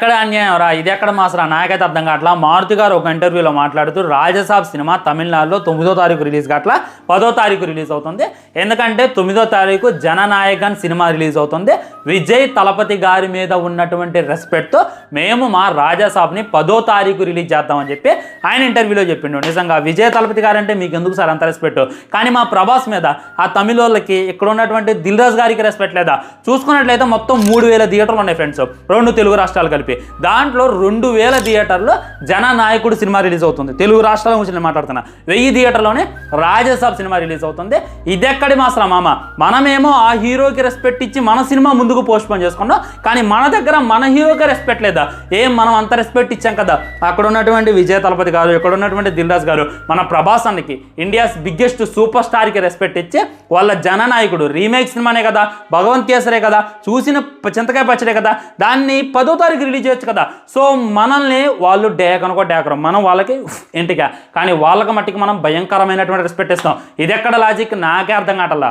ఎక్కడ అన్యాయం రా, ఇది ఎక్కడ మాసరా, నాకైతే అర్థం కావట్లా. మారుతి గారు ఒక ఇంటర్వ్యూలో మాట్లాడుతూ రాజసాబ్ సినిమా తమిళనాడులో 9వ తారీఖు రిలీజ్ కావట్లా, 10వ తారీఖు రిలీజ్ అవుతుంది. ఎందుకంటే 9వ తారీఖు జననాయకన్ సినిమా రిలీజ్ అవుతుంది. విజయ్ తలపతి గారి మీద ఉన్నటువంటి రెస్పెక్ట్తో మేము మా రాజసాబ్ని 10వ తారీఖు రిలీజ్ చేద్దామని చెప్పి ఆయన ఇంటర్వ్యూలో చెప్పిండు. నిజంగా విజయ్ తలపతి గారు అంటే మీకు ఎందుకు సార్ అంత రెస్పెక్ట్, కానీ మా ప్రభాస్ మీద ఆ తమిళ వాళ్ళకి ఇక్కడ ఉన్నటువంటి దిల్ రాజు గారికి రెస్పెక్ట్ లేదా? చూసుకున్నట్లయితే మొత్తం 3000 థియేటర్లు ఉన్నాయి ఫ్రెండ్స్, 2 తెలుగు రాష్ట్రాలు కలిపి. దాంట్లో 2000 థియేటర్లో జననాయకుడు సినిమా రిలీజ్ అవుతుంది. తెలుగు రాష్ట్రాల గురించి నేను మాట్లాడుతున్నా. 1000 థియేటర్లోనే రాజసాబ్ సినిమా రిలీజ్ అవుతుంది. ఇదెక్కడి మాసరా మామ, మనమేమో ఆ హీరోకి రెస్పెక్ట్ ఇచ్చి మన సినిమా ముందుకు పోస్ట్పోన్ చేసుకున్నాం, కానీ మన దగ్గర మన హీరోకి రెస్పెక్ట్ లేదా? మనం అంత రెస్పెక్ట్ ఇచ్చాం కదా. అక్కడ ఉన్నటువంటి విజయ్ తలపతి గారు, ఇక్కడ ఉన్నటువంటి దిల్ రాజు గారు, మన ప్రభాస్ అన్నకి, ఇండియాస్ బిగ్గెస్ట్ సూపర్ స్టార్కి రెస్పెక్ట్ ఇచ్చి వాళ్ళ జననాయకుడు రీమేక్ సినిమానే కదా, భగవంత్ కేసరే కదా, చూసిన చింతకాయ పచ్చడే కదా, దాన్ని 10వ తారీఖు రిలీజ్ చేయొచ్చు కదా. సో మనల్ని వాళ్ళు డేకనుకో డేకరం, మనం వాళ్ళకి ఇంటికా, కానీ వాళ్ళకి మట్టికి మనం భయంకరమైనటువంటి రెస్పెక్ట్ ఇస్తాం. ఇది ఎక్కడ లాజిక్ నాకే అర్థం కావట్లా.